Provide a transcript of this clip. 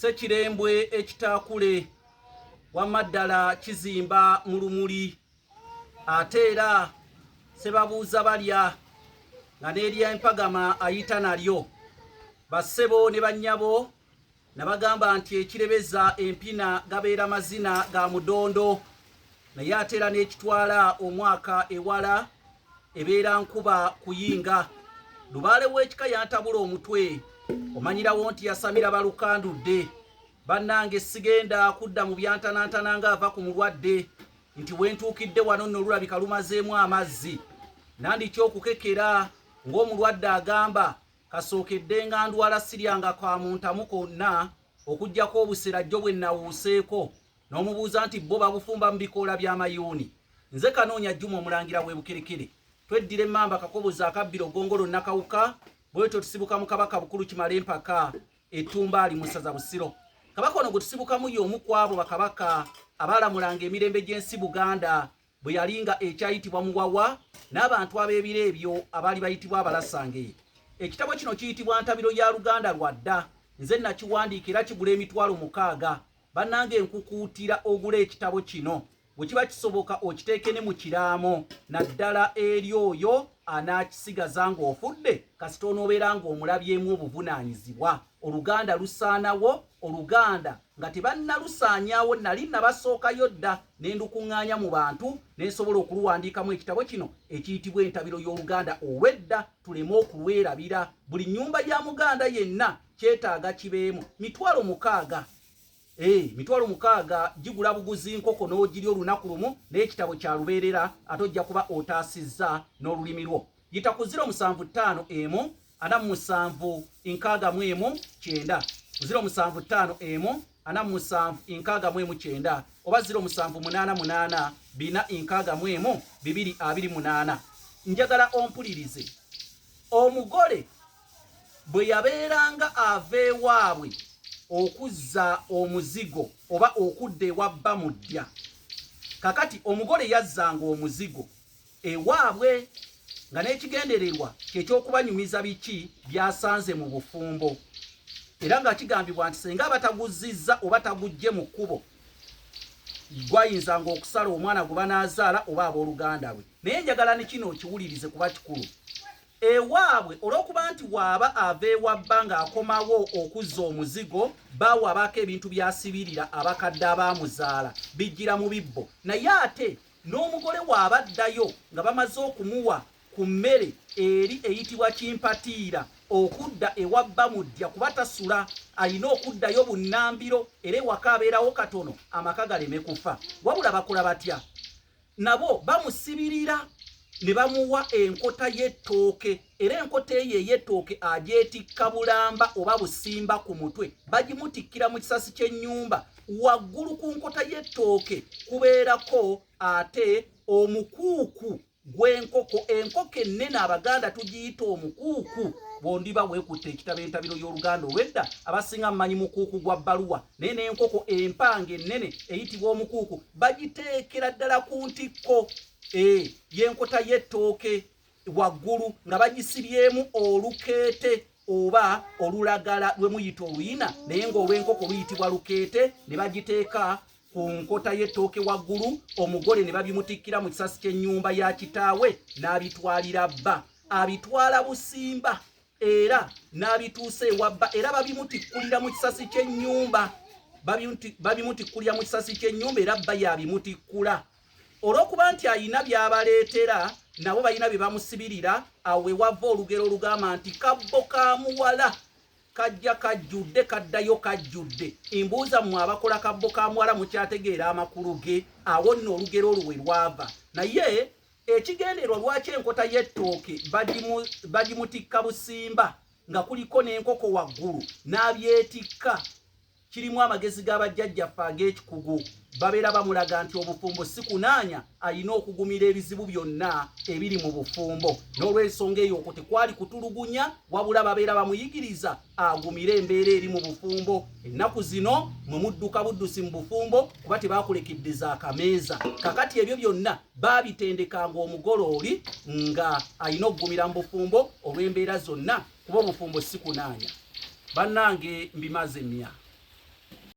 Sekirembwe ekitakule wamaddala kizimba mu lumuli ate era sebabuuza balya nga n'erya empagama ayita nalyo bassebo ne bannyabo nabagamba nti ekirebeza empina gabeera mazina ga mudondo naye ate era n'ekitwala omwaka ewala ebeera nkuba kuyinga lubaale w'ekika yantabula omutwe omanyirawo nti yasamira balukandudde bannange sigenda kudda mu byantanantana nga ava ku mulwadde nti wentuukidde wano nno lulabika lumazeemu amazzi nandiki okukekera ng'omulwadde agamba kasookedde nga ndwala siryanga kwa muntamu konna okuggyako obusera jjo bwe nawuuseeko n'omubuuza nti bo babufumba mu bikoola by'amayuuni nze Kanoonya Juma omulangira bwe Bukerekere tweddira emmamba kakoboza akabbiro gongolo nakawuka bwetyo tusibuka mu kabaka bukulu kimale empaka ettumba ali mu ssaza Busiro kabaka ono gwe tusibukamu y'omu ku abo bakabaka abaalamulanga emirembe gy'ensi Buganda bwe yalinga ekyayitibwa Muwawa n'abantu ab'ebiro ebyo abaali bayitibwa Abalasange. Ekitabo kino kiyitibwa Ntabiro ya Luganda Lwadda nze nakiwandiika era kigula emitwalo 6 bannange enkukuutira ogula ekitabo kino bwe kiba kisoboka okiteeke ne mu kiraamo naddala eri oyo anaakisigaza ng'ofudde kasita onoobeera ng'omulabyemu obuvunaanyizibwa Oluganda lusaanawo Oluganda nga tebannalusaanyaawo nali nabasookayo dda ne ndukuŋŋaanya mu bantu ne nsobola okuluwandiikamu ekitabo kino ekiyitibwa Entabiro y'Oluganda ow'edda tuleme okulwerabira buli nnyumba ya Muganda yenna kyetaaga kibeemu mitwalo 6 mitwalo 6 gigula buguzi nkoko n'ogiri olunaku lumu n'ekitabo kya lubeerera ate ojja kuba otaasizza n'olulimi lwo yita ku 075 47 61 9 075 47 61 9 oba 078 461 228 njagala ompulirize omugole bwe yabeeranga ava ewaabwe okuzza omuzigo oba okudda ewa bamudya kakati omugole yazzanga omuzigo ewaabwe nga n'ekigendererwa ky'ekyokubanyumiza biki byasanze mu bufumbo era nga kigambibwa nti senga abataguzizza oba tagujje mu kkubo gwayinzanga okusala omwana gwe banaazaala oba abooluganda bwe naye njagala ne kino okiwulirize kuba kikulu ewaabwe olw'okuba nti waaba ava ewabba ng'akomawo okuzza omuzigo baawabako ebintu byasibirira abakadde abaamuzaala bijjira mu bibbo naye ate n'omugole waabaddayo nga bamaze okumuwa ku mmere eri eyitibwa kimpatiira okudda ewa bamudya kuba tasula alina okuddayo bunnambiro era ewaka abeerawo katono amaka galeme kufa wabula bakola batya nabo bamusibirira ne bamuwa enkota y'ettooke era enkota eyo ey'ettooke agyetikka bulamba oba busimba ku mutwe bagimutikkira mu kisasi ky'ennyumba waggulu ku nkota y'ettooke kubeerako ate omukuuku gw'enkoko enkoko ennene Abaganda tugiyita omukuuku bondiba weekutte ekitabo Entabiro y'Oluganda Olw'edda abasinga mmanyi mukuuku gwa bbaluwa naye n'enkoko empanga ennene eyitibwa omukuuku bagiteekera ddala ku ntikko y'enkota y'ettooke waggulu nga bagisibyemu olukeete oba olulagala lwe muyita oluyina naye ng'olw'enkoko luyitibwa lukeete ne bagiteeka ku nkota y'ettooke waggulu omugole ne babimutikkira mu kisasi ky'ennyumba ya kitaawe n'abitwalira bba abitwala busimba era n'abituusa ewabba era babimutikkulira mu kisasi ky'ennyumba babimutikkulira mu kisasi ky'ennyumba era bba yabimutikkula olw'okuba nti ayina by'abaleetera nabo balina bye bamusibirira awo we wava olugero olugamba nti kabbo ka muwala kajja kajjudde kaddayo kajjudde embuuza mmwe abakola kabbo ka muwala mukyategeera amakulu ge awo nno olugero olwo we lwava naye ekigenderwa lwaki enkota y'ettooke bagimutikka busimba nga kuliko n'enkoko waggulu n'abyetikka kirimu amagezi g'abajjajjaffe ag'ekikugu babeera bamulaga nti obufumbo si kunaanya alina okugumira ebizibu byonna ebiri mu bufumbo n'olw'ensonga eyo okwo tekwali kutulugunya wabula babeera bamuyigiriza agumire embeera eri mu bufumbo ennaku zino mwe mudduka buddusi mu bufumbo kuba tebaakulekedde akameeza kakati ebyo byonna baabitendekanga omugole oli nga alina okugumira mu bufumbo olw'embeera zonna kuba obufumbo si kunaanya bannange mbimaze emya